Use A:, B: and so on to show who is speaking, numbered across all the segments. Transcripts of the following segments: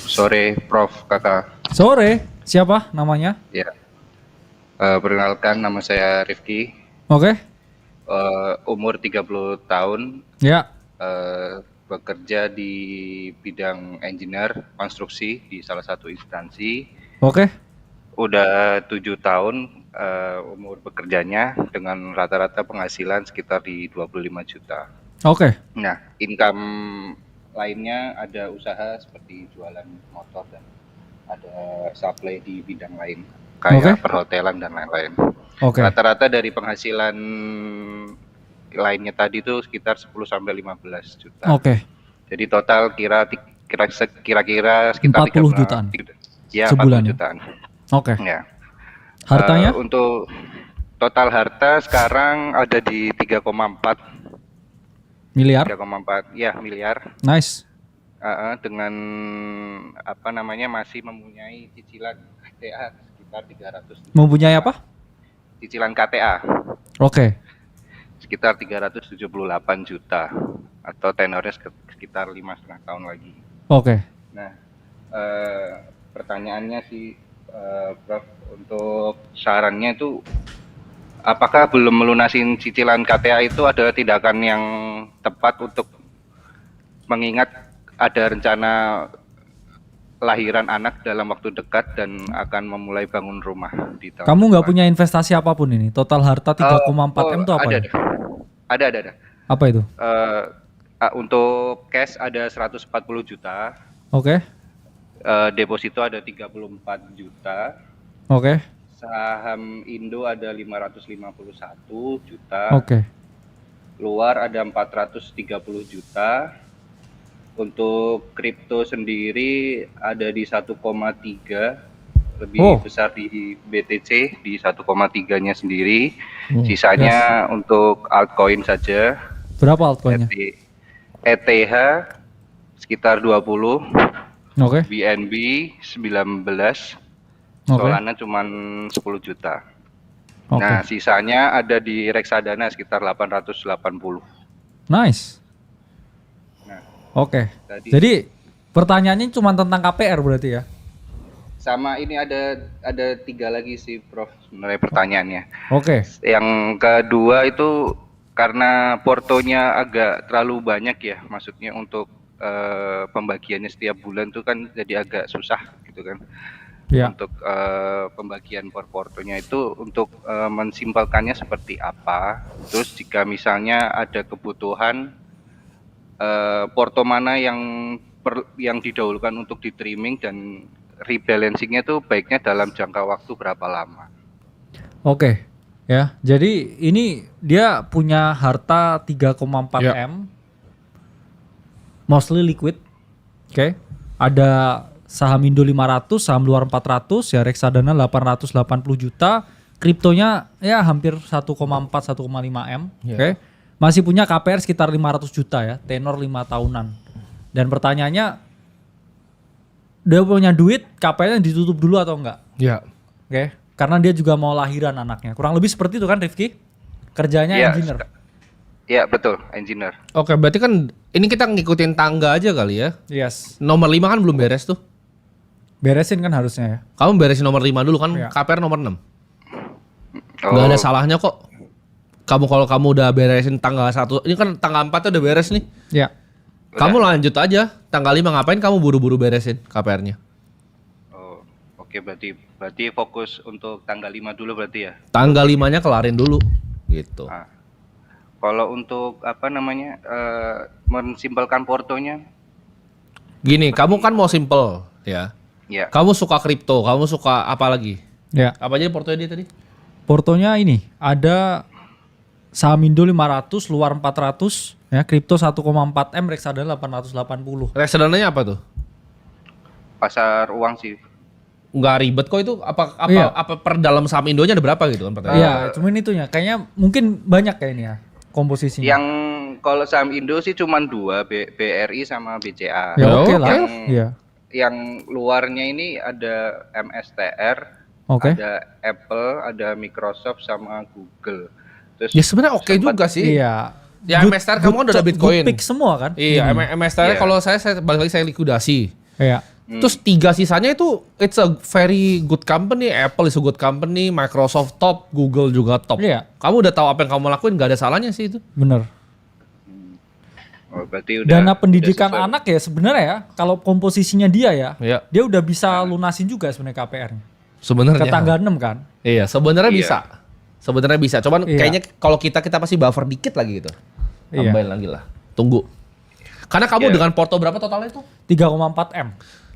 A: Sore Prof Kakak.
B: Sore, siapa namanya?
A: Ya, perkenalkan nama saya Rifki.
B: Oke,
A: Umur 30 tahun,
B: ya,
A: bekerja di bidang engineer konstruksi di salah satu instansi.
B: oke,
A: Udah 7 tahun umur bekerjanya dengan rata-rata penghasilan sekitar di 25 juta.
B: oke,
A: Nah, income lainnya ada usaha seperti jualan motor dan ada supply di bidang lain kayak
B: oke,
A: perhotelan dan lain-lain.
B: oke,
A: Rata-rata dari penghasilan lainnya tadi itu sekitar 10 sampai 15 juta.
B: oke.
A: Jadi total kira-kira sekitar
B: 40 jutaan
A: ya, 40
B: sebulan ya?
A: jutaan.
B: Oke.
A: Ya.
B: Hartanya?
A: Untuk total harta sekarang ada di 3,4
B: Miliar?
A: ya miliar.
B: Nice.
A: Dengan masih mempunyai cicilan KTA sekitar 300.
B: Mempunyai apa?
A: Cicilan KTA
B: Oke,
A: sekitar 378 juta atau tenornya sekitar 5,5 tahun lagi.
B: oke.
A: Nah, pertanyaannya sih, Prof, untuk sarannya itu apakah belum melunasin cicilan KTA itu adalah tindakan yang tepat untuk mengingat ada rencana lahiran anak dalam waktu dekat dan akan memulai bangun rumah di tahun
B: Kamu nggak
A: depan.
B: punya investasi apapun ini? Total harta 3,4 M itu apa?
A: Ada,
B: ini?
A: ada.
B: Apa itu?
A: Untuk cash ada 140 juta,
B: Oke,
A: deposito ada 34 juta,
B: oke,
A: saham Indo ada 551 juta,
B: oke.
A: luar ada 430 juta. Untuk kripto sendiri ada di 1,3, lebih besar di BTC di 1,3-nya sendiri. Sisanya untuk altcoin saja.
B: Berapa altcoinnya?
A: ETH sekitar 20,
B: Oke,
A: BNB 19,
B: oke,
A: Solana cuma 10 juta.
B: oke.
A: Nah, sisanya ada di reksadana sekitar 880.
B: Nice.
A: Nah,
B: Oke.
A: tadi
B: Jadi pertanyaannya cuma tentang KPR berarti ya?
A: sama ini ada 3 lagi sih, Prof, sebenarnya pertanyaannya.
B: Oke.
A: Yang kedua itu karena portonya agak terlalu banyak ya, maksudnya untuk pembagiannya setiap bulan tuh kan jadi agak susah gitu kan.
B: Ya.
A: Untuk pembagian portonya itu untuk mensimpelkannya seperti apa? Terus jika misalnya ada kebutuhan porto mana yang didahulukan untuk di trimming dan rebalancingnya tuh baiknya dalam jangka waktu berapa lama?
B: Oke. Ya, jadi ini dia punya harta 3,4 M. Mostly liquid. Oke. Ada saham Indo 500, saham luar 400, ya reksadana 880 juta. Kriptonya ya hampir 1,4 1,5 M. Oke. Masih punya KPR sekitar 500 juta ya, tenor 5 tahunan. Dan pertanyaannya, dia punya duit, KPR-nya ditutup dulu atau enggak?
C: Iya.
B: Oke, karena dia juga mau lahiran anaknya. Kurang lebih seperti itu kan Rifki? Kerjanya engineer.
A: Iya, betul, engineer.
C: Oke, berarti kan ini kita ngikutin tangga aja kali ya.
B: Yes.
C: Nomor 5 kan belum beres tuh.
B: Beresin kan harusnya ya.
C: Kamu beresin nomor 5 dulu kan,
B: Iya.
C: KPR nomor 6.
A: Oh,
C: Gak ada salahnya kok. Kalau kamu udah beresin tanggal 1, ini kan tanggal 4 udah beres nih.
B: Ya.
C: Kamu lanjut aja. Tanggal 5 ngapain kamu buru-buru beresin KPR-nya?
A: Oh, oke, berarti fokus untuk tanggal 5 dulu berarti ya.
C: Tanggal 5-nya kelarin dulu gitu.
A: Kalau untuk mensimpelkan portonya?
C: Gini, kamu kan mau simple ya.
A: Ya.
C: Kamu suka kripto, kamu suka apa lagi?
B: Ya.
C: Apa aja portonya dia tadi?
B: Portonya ini ada saham Indo 500, luar 400, ya, kripto 1,4 M, reksadana 880.
C: Reksadananya apa tuh?
A: Pasar uang sih.
C: Nggak ribet kok itu.
B: Iya.
C: Apa per dalam saham Indonya ada berapa gitu kan pertanyaan?
B: Iya, cuman itunya kayaknya mungkin banyak kayak ini ya komposisinya.
A: Yang kalau saham Indo sih cuma 2, BRI sama BCA.
B: Ya oke lah.
A: Yang,
B: Iya.
A: yang luarnya ini ada MSTR,
B: Oke.
A: ada Apple, ada Microsoft sama Google. Terus
C: Ya sebenarnya oke juga sih.
B: Iya.
C: Ya MSTR kamu kan udah ada Bitcoin.
B: Good pick semua kan?
C: Iya,
B: Ini.
C: MSTR
A: Iya.
C: kalau saya balik lagi saya likuidasi.
B: Iya.
C: Terus 3 sisanya itu it's a very good company. Apple is a good company, Microsoft top, Google juga top.
B: Iya.
C: Kamu udah tahu apa yang kamu lakuin, nggak ada salahnya sih itu.
B: Bener.
A: Oh, berarti udah
B: Dana pendidikan
A: sesuai.
B: anak ya sebenarnya ya, kalau komposisinya dia ya,
C: Iya.
B: dia udah bisa lunasin juga sebenarnya KPR-nya.
C: Sebenarnya.
B: Ke tangga 6 kan?
C: Iya, sebenarnya
A: Iya.
C: bisa. Sebenarnya bisa. Cuman
B: Iya.
C: kayaknya kalau kita pasti buffer dikit lagi gitu.
B: Iya.
C: Tambahin lagi lah. Tunggu. Karena kamu
A: Iya.
C: dengan porto berapa totalnya itu?
B: 3,4 M.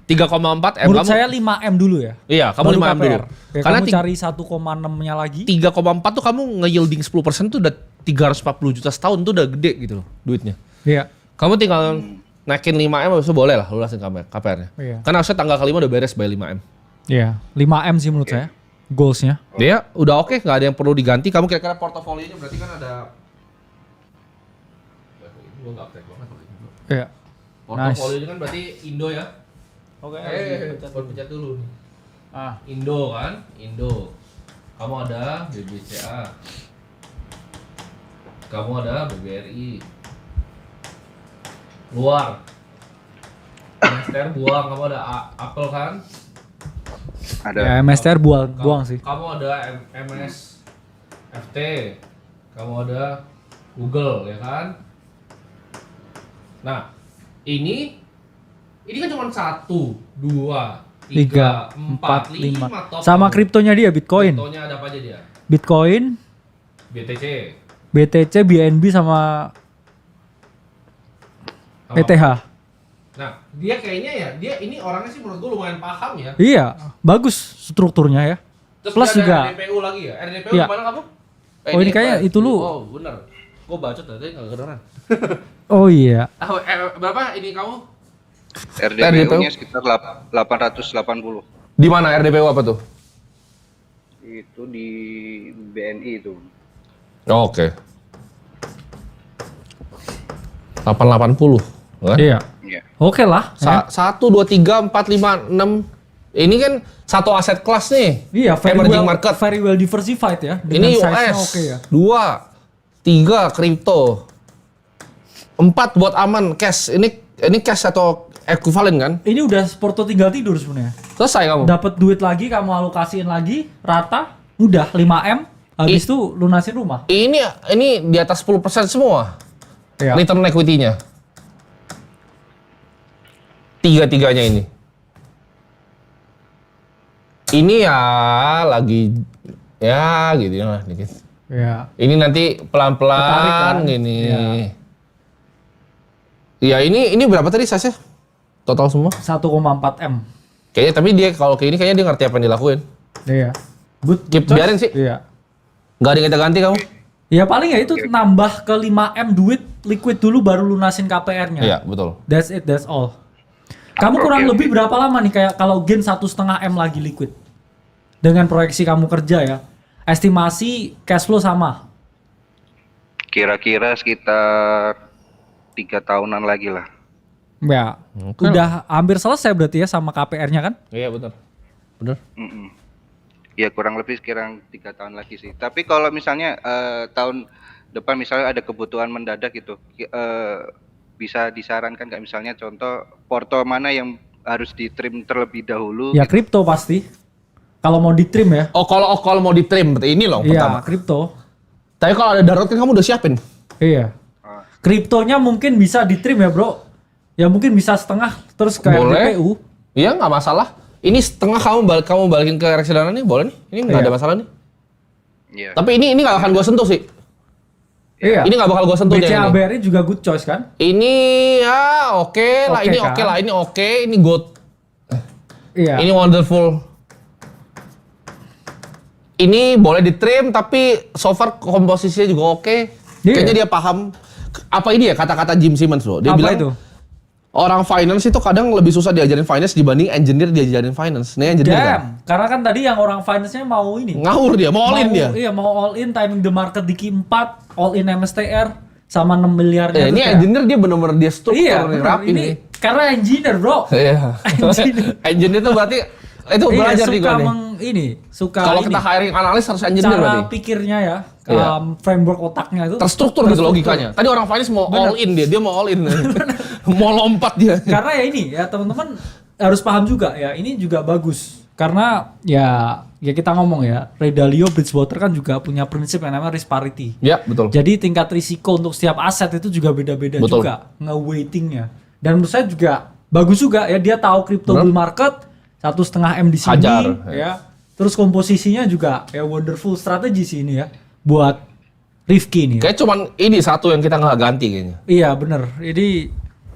C: 3,4 M.
B: Menurut
C: kamu,
B: saya 5 M dulu ya.
C: Iya, kamu
B: Baru
C: 5 M dulu.
B: KPR. Ya,
C: Karena
B: kamu cari 1,6-nya lagi.
C: 3,4 tuh kamu nge-yielding 10% tuh udah 340 juta setahun tuh udah gede gitu loh duitnya.
B: Iya.
C: Kamu tinggal naikin 5 M habis itu boleh lah lunasin KPR-nya.
B: Iya.
C: Karena harusnya tanggal kelima udah beres by 5 M.
B: Iya, 5 M sih menurut saya. Goals-nya.
C: Dia udah oke, nggak ada yang perlu diganti. Kamu kira-kira portofolionya berarti kan ada. Gua nggak update banget.
B: Iya.
C: Portofolionya kan berarti Indo ya.
B: Oke.
C: Buat pencet dulu nih.
B: Ah,
C: Indo kan, Indo. Kamu ada BBCA. Kamu ada BBRI. Luar. MSTR buang, kamu ada Apple kan?
A: Ada.
B: ya MSTR buang sih.
C: Kamu ada MS FT. Kamu ada Google ya kan? Nah, ini kan cuma 1, 2, 3, 4, 5 top.
B: Sama kriptonya dia Bitcoin.
C: Kriptonya ada apa aja dia?
B: Bitcoin,
C: BTC.
B: BTC, BNB sama
C: Sama
B: ETH.
C: apa? Nah, dia kayaknya ya, dia ini orangnya sih menurut gue lumayan paham ya.
B: Iya, bagus strukturnya ya.
C: Terus
B: Plus
C: dia ada
B: juga.
C: RDPU lagi ya? RDPU
B: Iya.
C: gimana kamu?
B: Oh, ini kayaknya itu lu.
C: Oh, bener. Gue bacot tadi nggak kedengeran.
B: Oh iya.
C: Berapa ini kamu?
A: RDPU-nya sekitar 880.
C: Di mana RDPU apa tuh?
A: Itu di BNI itu.
C: Oh, oke. 880. Kan?
B: Iya.
A: Iya.
B: Oke lah. Ya.
C: 1, 2, 3, 4, 5, 6. Ini kan satu aset kelas nih.
B: Iya,
C: Emerging market.
B: very well diversified ya. Dengan
C: Ini
B: size-nya
C: US.
B: oke ya.
C: 2, 3 kripto. 4 buat aman cash. Ini cash atau ekuivalen kan?
B: Ini udah Porto tinggal tidur sebenarnya.
C: Selesai kamu.
B: Dapat duit lagi, kamu alokasiin lagi, rata, udah 5 M. Habis itu lunasin rumah.
C: Ini di atas 10% semua.
B: Iya.
C: Return equity-nya. Tiga-tiganya ini. Ini ya lagi ya gitu lah dikit.
B: Iya.
C: Ini nanti
B: Ketarik
C: pelan-pelan
B: kan?
C: gini.
B: Iya.
C: Ya ini berapa tadi size-nya? Total semua?
B: 1,4 M.
C: Kayaknya tapi dia kalau kayak ini kayaknya dia ngerti apa yang dilakuin.
B: Iya. Good.
C: Keep,
B: choice.
C: biarin sih.
B: Iya.
C: Nggak ada yang kita ganti kamu?
B: Ya paling ya itu nambah ke 5 M duit liquid dulu baru lunasin KPR-nya.
C: Iya, betul.
B: That's it, that's all. Kamu kurang lebih berapa lama nih kayak kalau gain 1,5 M lagi liquid? Dengan proyeksi kamu kerja ya. Estimasi cash flow sama.
A: Kira-kira sekitar 3 tahunan lagi lah.
B: Ya.
C: Oke.
B: Udah hampir selesai berarti ya sama KPR-nya kan?
C: Iya, benar. Benar.
A: Ya kurang lebih sekarang 3 tahun lagi sih. Tapi kalau misalnya tahun depan misalnya ada kebutuhan mendadak gitu, bisa disarankan nggak misalnya contoh porto mana yang harus di-trim terlebih dahulu?
B: Ya kripto pasti. Kalau mau di-trim ya.
C: Oh, kalau mau di-trim berarti ini loh pertama.
B: Iya, kripto.
C: Tapi kalau ada darurat kan kamu udah siapin.
B: Iya. Kriptonya mungkin bisa di-trim ya, Bro. Ya mungkin bisa setengah terus ke
C: Boleh.
B: RDPU.
C: Iya, nggak masalah. Ini setengah kamu balikin ke reksadana nih, boleh nih. Ini nggak
B: Iya.
C: ada masalah nih.
A: Iya.
C: Tapi ini nggak akan gua sentuh sih.
B: Iya.
C: Ini nggak bakal gua sentuh
B: BCA
C: ini.
B: BRI juga good choice kan?
C: Ini ya oke lah,
B: Oke
C: ini
B: kan?
C: oke lah, ini oke, ini good.
B: Iya.
C: Ini wonderful. Ini boleh di-trim tapi so far komposisinya juga oke.
B: Iya.
C: Kayaknya dia paham. Apa ini ya kata-kata Jim Simmons loh. Dia
B: Apa
C: bilang
B: itu?
C: orang finance itu kadang lebih susah diajarin finance dibanding engineer diajarin finance. Nih engineer kan?
B: Damn. Karena kan tadi yang orang finance-nya mau ini.
C: Ngawur dia, mau all in dia.
B: Iya, mau all in timing the market di Q4, all in MSTR sama 6 miliarnya.
C: Ini
B: itu kayak-
C: engineer dia bener-bener dia struktur
B: Iya,
C: nih,
B: bener.
C: rapi
B: Ini
C: nih.
B: karena engineer, Bro.
C: Iya.
B: Engineer.
C: Engineer itu berarti itu belajar nih
B: suka
C: gua nih.
B: suka
C: Kalau
B: ini.
C: kita hiring analis harus engineer
B: Cara
C: berarti.
B: pikirnya ya,
C: Iya.
B: framework otaknya itu
C: Terstruktur gitu logikanya. Tadi orang finance mau all in dia mau all in. Mau lompat dia.
B: Karena ya ini ya teman-teman harus paham juga ya, ini juga bagus karena ya kita ngomong ya, Ray Dalio, Bridgewater kan juga punya prinsip yang namanya risk parity.
C: Ya, betul.
B: Jadi tingkat risiko untuk setiap aset itu juga beda-beda
C: Betul.
B: juga nge-weightingnya. Dan menurut saya juga bagus juga ya, dia tahu crypto bull market 1,5 M di sini
C: Hajar,
B: ya. Terus komposisinya juga ya wonderful strategi sih ini ya buat Rifki ini.
C: Kayak cuman ini satu yang kita nggak ganti kayaknya.
B: Iya bener, ini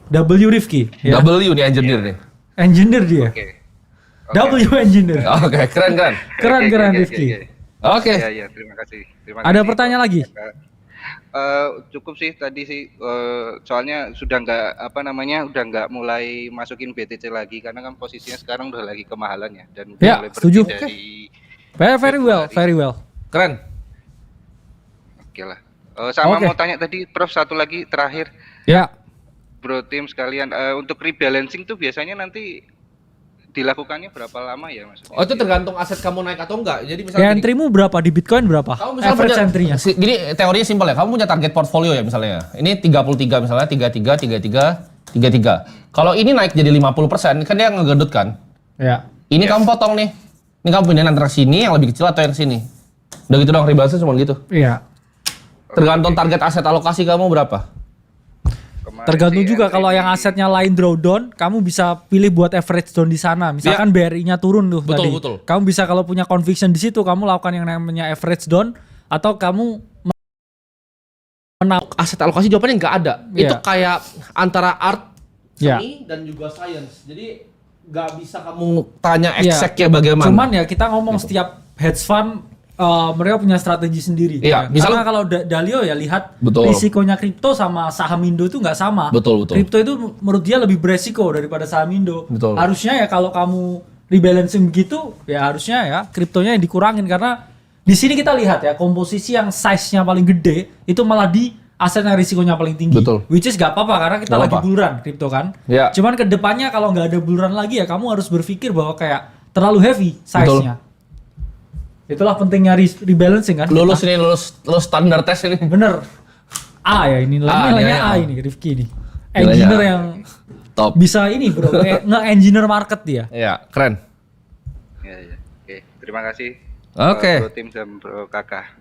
B: W Rifki ya.
C: W nih engineer nih.
B: Engineer dia.
A: Oke.
B: W engineer.
C: Oke, keren.
B: Keren
A: Oke,
B: Rifki.
C: Oke.
A: Iya, terima kasih.
B: Ada pertanyaan lagi?
A: Cukup sih tadi sih, soalnya sudah nggak mulai masukin BTC lagi karena kan posisinya sekarang udah lagi kemahalan ya dan udah
B: Ya,
A: mulai
B: setuju.
A: berhenti dari
B: Very well.
C: Keren.
A: oke lah. Sama
B: Oke.
A: mau tanya tadi Prof, satu lagi terakhir,
B: Ya,
A: Bro tim sekalian, untuk rebalancing tuh biasanya nanti dilakukannya berapa lama ya maksudnya?
C: Oh, itu tergantung aset kamu naik atau enggak. Jadi
B: ya
C: misalnya gini,
B: entry-mu berapa di Bitcoin berapa?
C: kamu misalnya
B: Average
C: punya,
B: entry-nya.
C: gini teorinya simpel ya. Kamu punya target portfolio ya misalnya. Ini 33 misalnya 33. Kalau ini naik jadi 50% kan dia ngegedut kan.
B: Ya.
C: Ini kamu potong nih. Ini kamu pindahin antara sini yang lebih kecil atau yang sini. Udah gitu dong, rebalancing cuma gitu.
B: Iya.
C: Tergantung target aset alokasi kamu berapa.
A: Kemarin
B: Tergantung
A: sih
B: juga
A: entry
B: kalau
A: di-
B: yang asetnya lain drawdown, kamu bisa pilih buat average down di sana. Misalkan BRI-nya turun tuh
C: Betul,
B: tadi.
C: betul.
B: Kamu bisa kalau punya conviction di situ, kamu lakukan yang namanya average down atau kamu
C: Aset alokasi jawabannya nggak ada.
B: Iya.
C: Itu kayak antara art,
B: Iya.
C: seni, dan juga science. Jadi nggak bisa kamu tanya
B: Iya.
C: exactnya bagaimana.
B: Cuman ya kita ngomong setiap hedge fund mereka punya strategi sendiri.
C: Iya,
B: Ya.
C: misalnya-
B: Karena kalau Dalio ya lihat
C: Betul.
B: risikonya kripto sama saham Indo itu nggak sama.
C: Betul.
B: Kripto itu menurut dia lebih beresiko daripada saham Indo.
C: Betul.
B: Harusnya ya kalau kamu rebalancing begitu, ya harusnya ya kriptonya yang dikurangin karena di sini kita lihat ya komposisi yang size-nya paling gede itu malah di aset yang risikonya paling tinggi.
C: Betul.
B: Which is gak apa-apa karena kita
C: Nggak
B: lagi
C: apa-apa.
B: buluran kripto kan.
C: Ya.
B: Cuman ke depannya kalau nggak ada buluran lagi ya kamu harus berpikir bahwa kayak terlalu heavy size-nya. Itulah pentingnya rebalancing kan.
C: lulus standar tes ini.
B: Bener. A ya ini nilainya
C: nilainya
B: A
C: A.
B: ini Rifki nih.
C: Nilainya
B: Engineer
C: A.
B: yang
C: Top.
B: bisa ini bro, nge-engineer market dia.
C: Iya, keren.
A: Ya. Oke, terima kasih.
C: Oke.
A: Bro tim dan Bro Kakak.